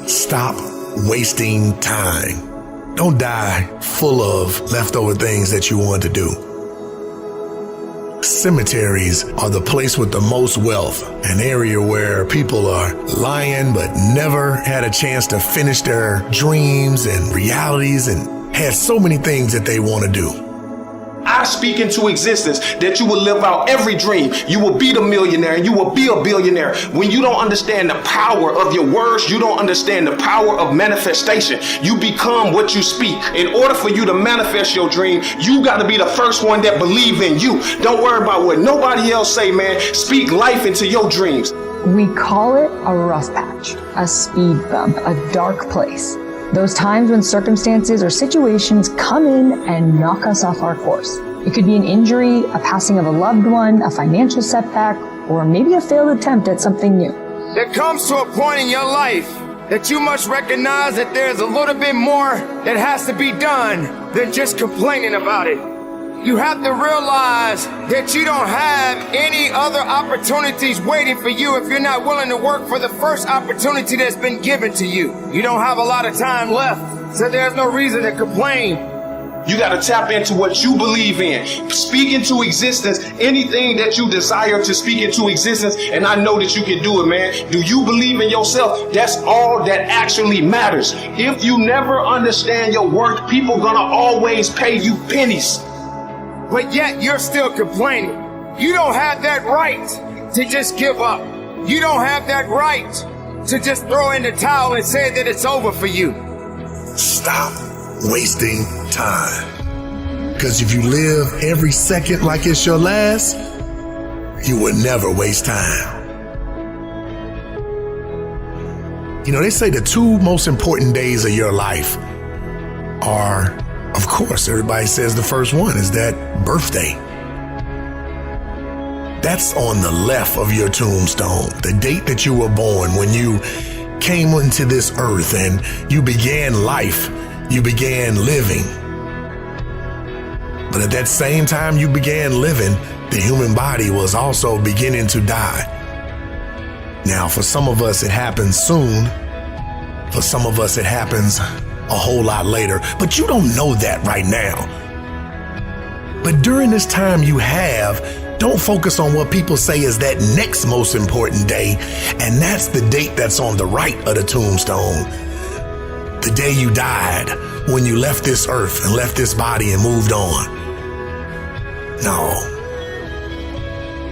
Stop wasting time. Don't die full of leftover things that you want to do. Cemeteries are the place with the most wealth, an area where people are lying but never had a chance to finish their dreams and realities and had so many things that they want to do. I speak into existence that you will live out every dream. You will be the millionaire and you will be a billionaire. When you don't understand the power of your words, you don't understand the power of manifestation. You become what you speak. In order for you to manifest your dream, you got to be the first one that believe in you. Don't worry about what nobody else say, man. Speak life into your dreams. We call it a rough patch, a speed bump, a dark place. Those times when circumstances or situations come in and knock us off our course. It could be an injury, a passing of a loved one, a financial setback, or maybe a failed attempt at something new. There comes to a point in your life that you must recognize that there's a little bit more that has to be done than just complaining about it. You have to realize that you don't have any other opportunities waiting for you if you're not willing to work for the first opportunity that's been given to you. You don't have a lot of time left, so there's no reason to complain. You got to tap into what you believe in. Speak into existence anything that you desire to speak into existence, and I know that you can do it, man. Do you believe in yourself? That's all that actually matters. If you never understand your worth, people gonna always pay you pennies. But yet you're still complaining. You don't have that right to just give up. You don't have that right to just throw in the towel and say that it's over for you. Stop wasting time. Because if you live every second like it's your last, you will never waste time. You know, they say the two most important days of your life are, of course, everybody says the first one is that birthday. That's on the left of your tombstone, the date that you were born, when you came into this earth and you began life, you began living. But at that same time you began living, the human body was also beginning to die. Now, for some of us, it happens soon. For some of us, it happens a whole lot later, but you don't know that right now. But during this time you have, don't focus on what people say is that next most important day, and that's the date that's on the right of the tombstone. The day you died, when you left this earth and left this body and moved on. No.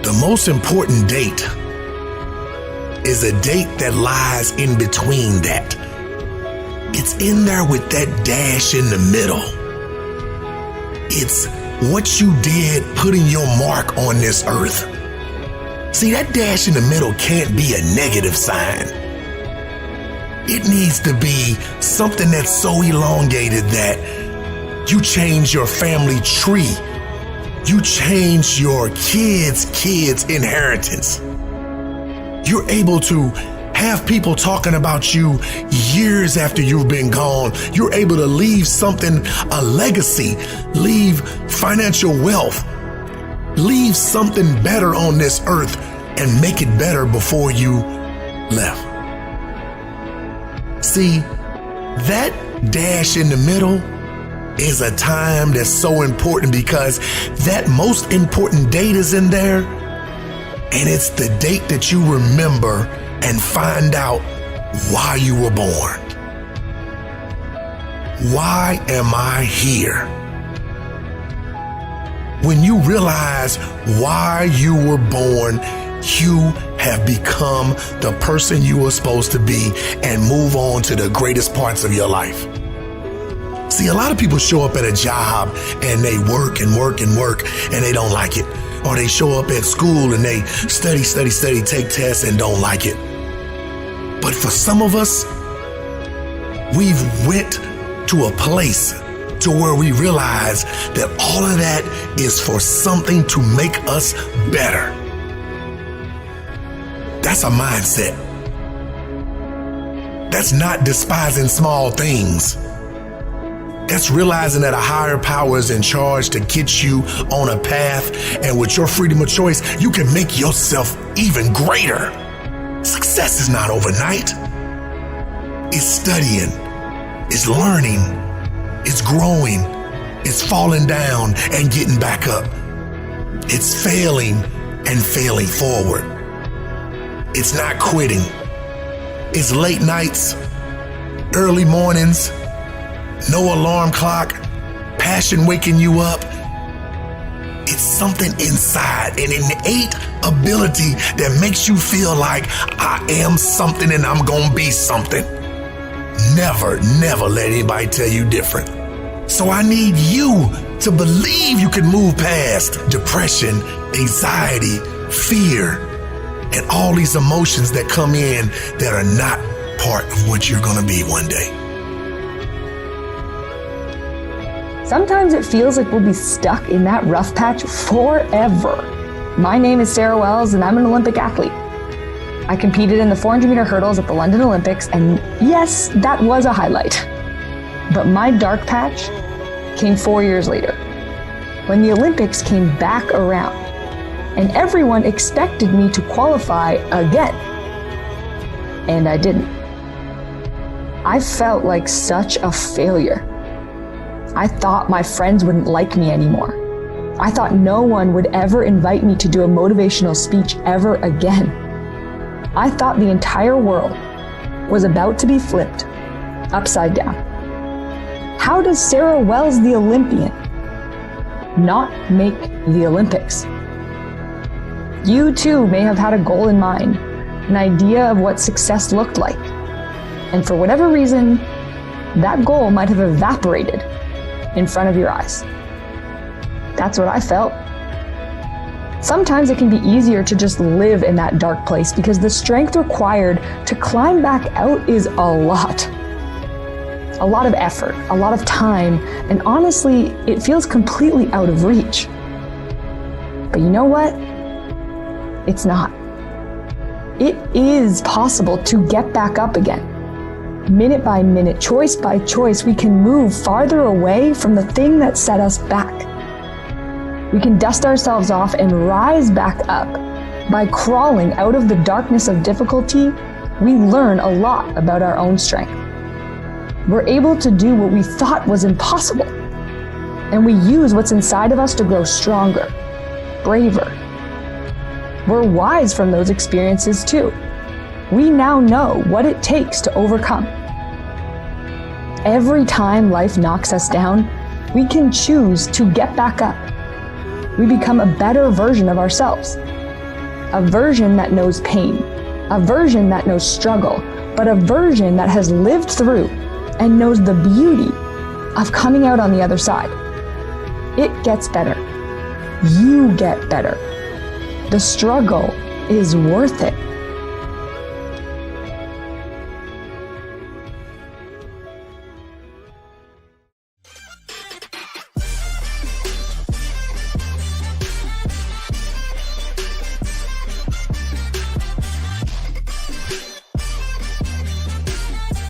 The most important date is a date that lies in between that. It's in there with that dash in the middle. It's what you did putting your mark on this earth. See, that dash in the middle can't be a negative sign. It needs to be something that's so elongated that you change your family tree. You change your kids' inheritance. You're able to have people talking about you years after you've been gone. You're able to leave something, a legacy, leave financial wealth, leave something better on this earth and make it better before you left. See, that dash in the middle is a time that's so important because that most important date is in there, and it's the date that you remember and find out why you were born. Why am I here? When you realize why you were born, you have become the person you were supposed to be and move on to the greatest parts of your life. See, a lot of people show up at a job and they work and work and work and they don't like it. Or they show up at school and they study, take tests and don't like it. But for some of us, we've went to a place to where we realize that all of that is for something to make us better. That's a mindset. That's not despising small things. That's realizing that a higher power is in charge to get you on a path, and with your freedom of choice, you can make yourself even greater. Success is not overnight. It's studying, it's learning, it's growing, it's falling down and getting back up. It's failing and failing forward. It's not quitting. It's late nights, early mornings, no alarm clock, passion waking you up. It's something inside, an innate ability that makes you feel like I am something and I'm gonna be something. Never let anybody tell you different. So I need you to believe you can move past depression, anxiety, fear, and all these emotions that come in that are not part of what you're gonna be one day. Sometimes it feels like we'll be stuck in that rough patch forever. My name is Sarah Wells and I'm an Olympic athlete. I competed in the 400-meter hurdles at the London Olympics, and yes, that was a highlight. But my dark patch came 4 years later, when the Olympics came back around, and everyone expected me to qualify again. And I didn't. I felt like such a failure. I thought my friends wouldn't like me anymore. I thought no one would ever invite me to do a motivational speech ever again. I thought the entire world was about to be flipped upside down. How does Sarah Wells, the Olympian, not make the Olympics? You too may have had a goal in mind, an idea of what success looked like. And for whatever reason, that goal might have evaporated in front of your eyes. That's what I felt. Sometimes it can be easier to just live in that dark place because the strength required to climb back out is a lot. A lot of effort, a lot of time, and honestly, it feels completely out of reach. But you know what? It's not. It is possible to get back up again. Minute by minute, choice by choice, we can move farther away from the thing that set us back. We can dust ourselves off and rise back up. By crawling out of the darkness of difficulty, we learn a lot about our own strength. We're able to do what we thought was impossible. And we use what's inside of us to grow stronger, braver. We're wise from those experiences too. We now know what it takes to overcome. Every time life knocks us down, we can choose to get back up. We become a better version of ourselves. A version that knows pain, a version that knows struggle, but a version that has lived through and knows the beauty of coming out on the other side. It gets better. You get better. The struggle is worth it.